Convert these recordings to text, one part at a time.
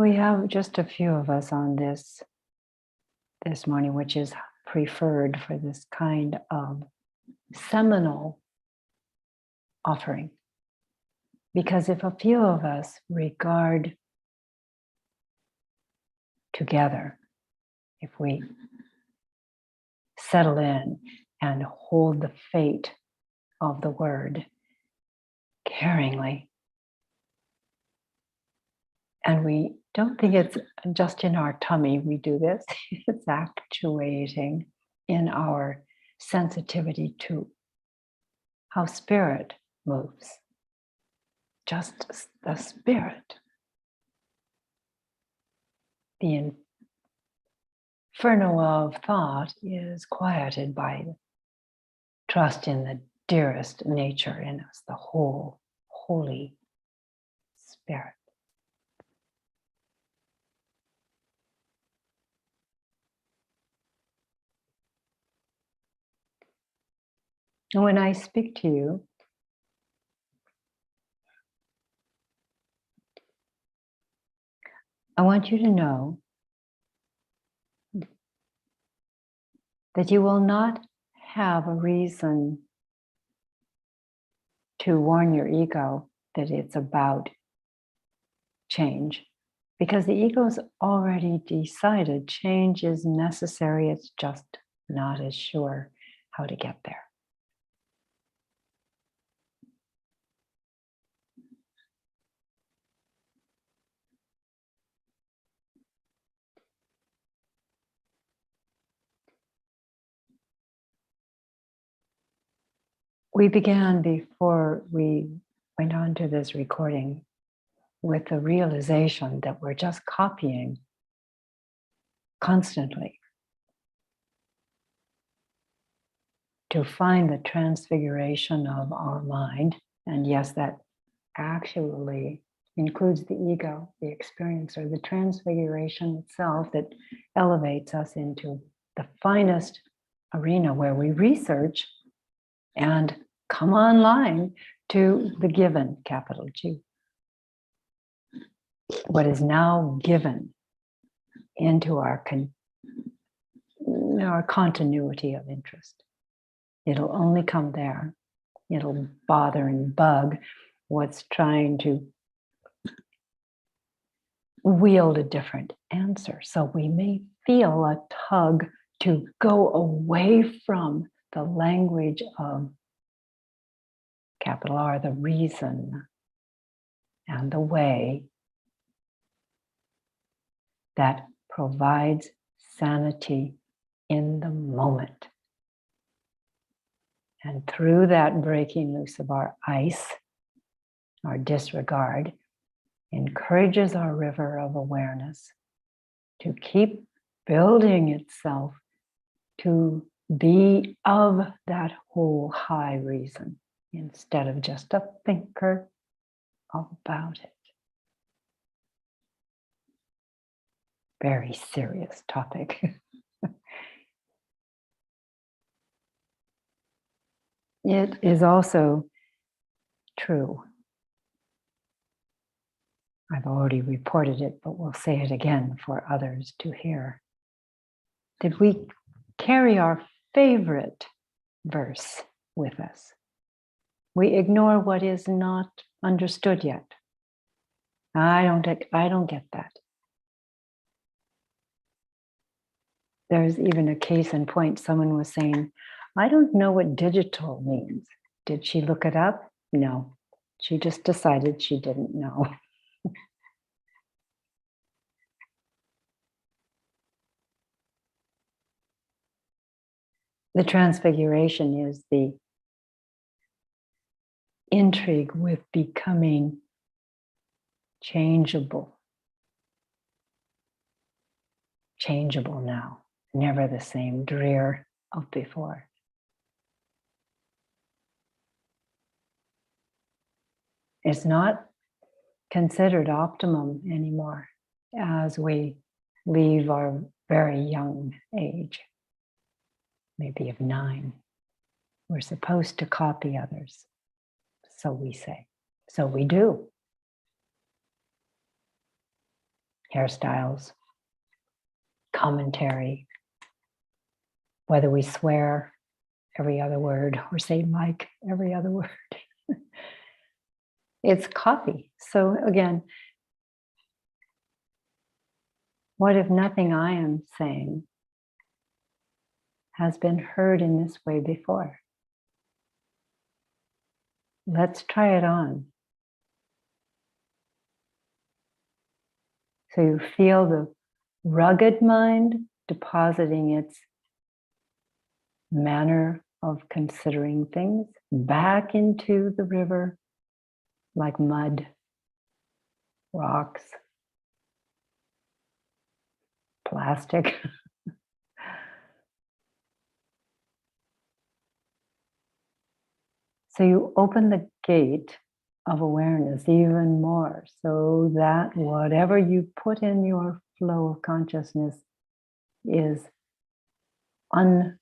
We have just a few of us on this morning, which is preferred for this kind of seminal offering. Because if a few of us regard together, if we settle in and hold the fate of the word caringly, and we don't think it's just in our tummy we do this, it's actuating in our sensitivity to how spirit moves. Just the spirit. The inferno of thought is quieted by trust in the dearest nature in us, the whole Holy Spirit. And when I speak to you, I want you to know that you will not have a reason to warn your ego that it's about change, because the ego's already decided change is necessary. It's just not as sure how to get there. We began before we went on to this recording with the realization that we're just copying constantly to find the transfiguration of our mind. And yes, that actually includes the ego, the experiencer, the transfiguration itself that elevates us into the finest arena where we research and come online to the given, capital G. What is now given into our continuity of interest. It'll only come there. It'll bother and bug what's trying to wield a different answer. So we may feel a tug to go away from the language of capital R, the reason and the way that provides sanity in the moment. And through that breaking loose of our ice, our disregard, encourages our river of awareness to keep building itself to be of that whole high reason instead of just a thinker about it. Very serious topic. It is also true. I've already reported it, but we'll say it again for others to hear. Did we carry our favorite verse with us? We ignore what is not understood yet. I don't get that. There's even a case in point. Someone was saying, I don't know what digital means. Did she look it up? No. She just decided she didn't know. The transfiguration is the intrigue with becoming changeable. Changeable now, never the same drear of before. It's not considered optimum anymore as we leave our very young age, maybe of 9. We're supposed to copy others. So we say, so we do. hairstyles, commentary, whether we swear every other word or say Mike every other word. It's copy. So again, what if nothing I am saying has been heard in this way before? Let's try it on. So you feel the rugged mind depositing its manner of considering things back into the river like mud, rocks, plastic. So you open the gate of awareness even more so that whatever you put in your flow of consciousness is undone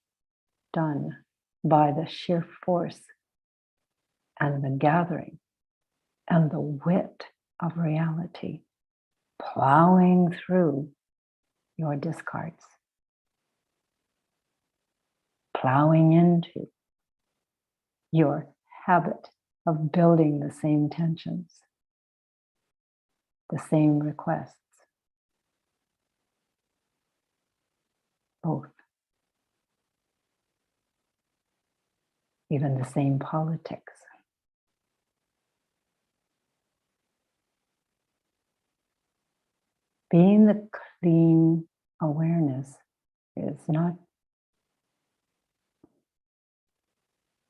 by the sheer force and the gathering and the wit of reality plowing through your discards, plowing into your habit of building the same tensions, the same requests, both, even the same politics. Being the clean awareness is not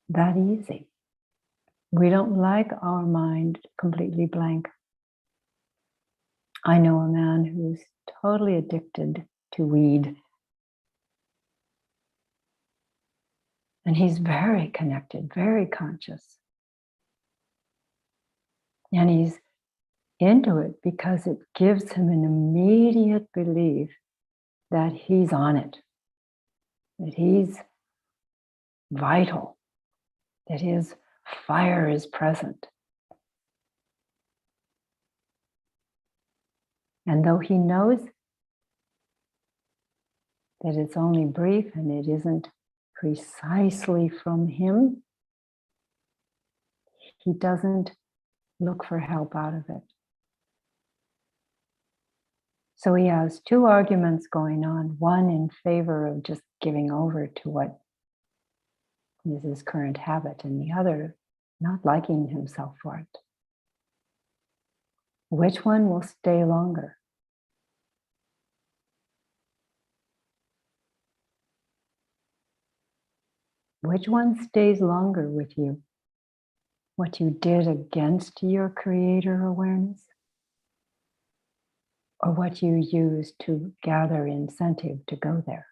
that easy. We don't like our mind completely blank. I know a man who's totally addicted to weed. And he's very connected, very conscious. And he's into it because it gives him an immediate belief that he's on it, that he's vital, that his fire is present. And though he knows that it's only brief and it isn't precisely from him, he doesn't look for help out of it. So he has two arguments going on, one in favor of just giving over to what is his current habit, and the other not liking himself for it. Which one will stay longer? Which one stays longer with you? What you did against your creator awareness? Or what you used to gather incentive to go there?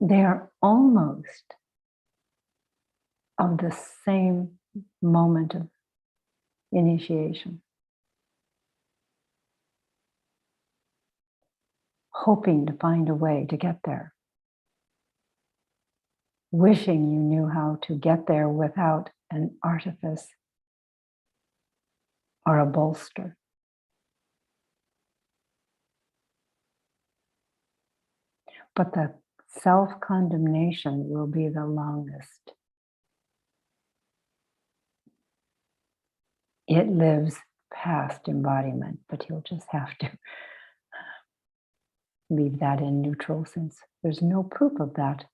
They are almost of the same moment of initiation. Hoping to find a way to get there. Wishing you knew how to get there without an artifice or a bolster. But the self-condemnation will be the longest. It lives past embodiment, but you'll just have to leave that in neutral since there's no proof of that.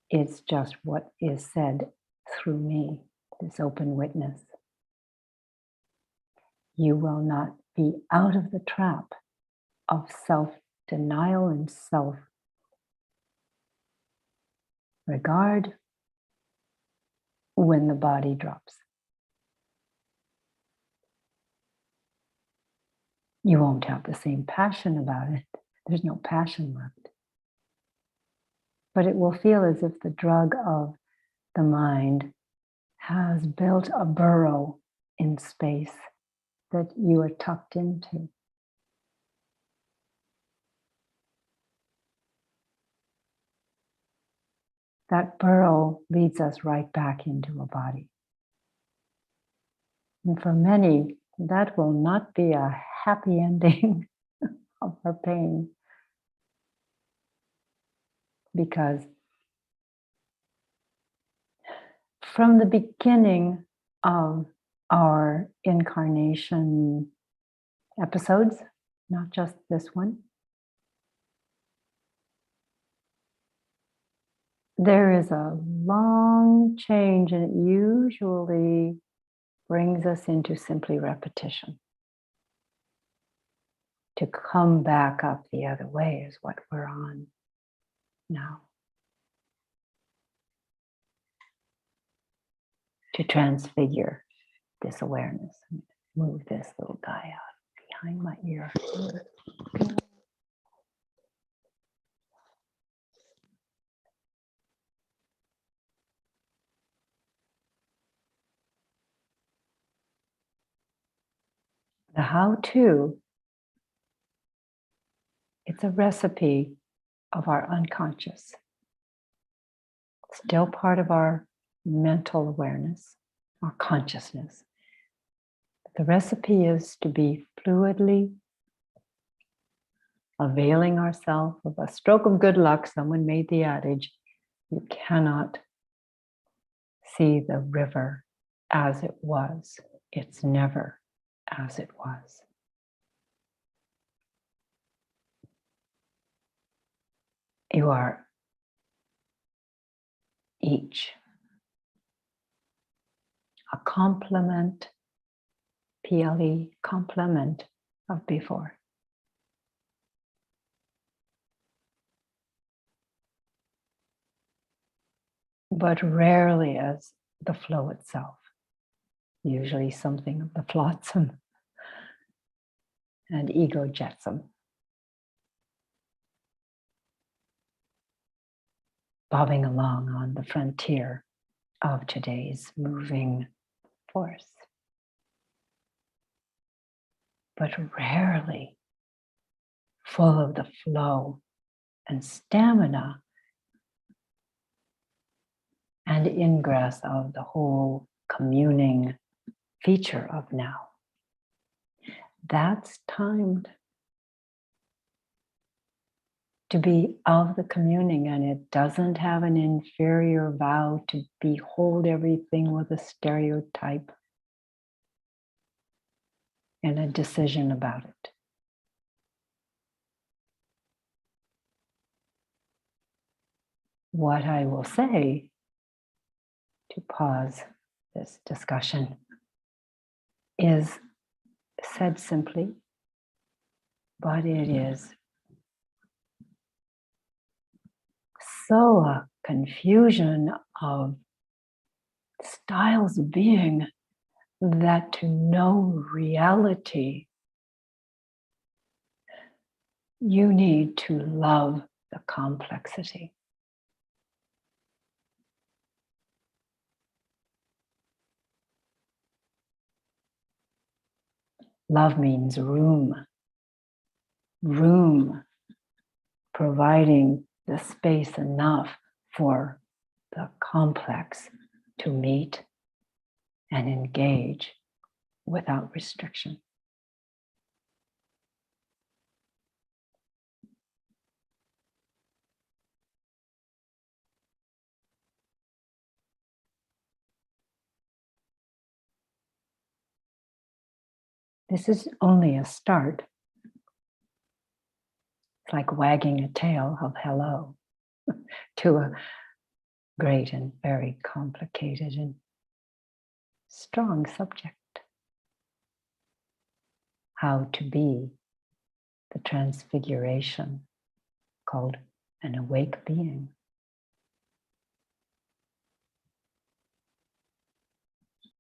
It's just what is said through me, this open witness. You will not be out of the trap of self-denial and self-regard when the body drops. You won't have the same passion about it. There's no passion left. But it will feel as if the drug of the mind has built a burrow in space that you are tucked into. that burrow leads us right back into a body. And for many, that will not be a happy ending of our pain, because from the beginning of our incarnation episodes, not just this one, there is a long change, and it usually brings us into simply repetition. To come back up the other way is what we're on now. To transfigure this awareness. Move this little guy out behind my ear. The how-to, it's a recipe of our unconscious. Still part of our mental awareness, our consciousness. The recipe is to be fluidly availing ourselves of a stroke of good luck. Someone made the adage, you cannot see the river as it was. It's never as it was. You are each a complement, PLE, complement of before. But rarely as the flow itself. Usually something of the flotsam and ego jetsam. Bobbing along on the frontier of today's moving force. But rarely full of the flow and stamina and ingress of the whole communing feature of now. That's timed to be of the communing, and it doesn't have an inferior vow to behold everything with a stereotype and a decision about it. What I will say, to pause this discussion, is said simply, but it is so a confusion of styles of being that to know reality, you need to love the complexity. Love means room. Room, providing the space enough for the complex to meet and engage without restriction. This is only a start. It's like wagging a tail of hello to a great and very complicated and strong subject. How to be the transfiguration called an awake being.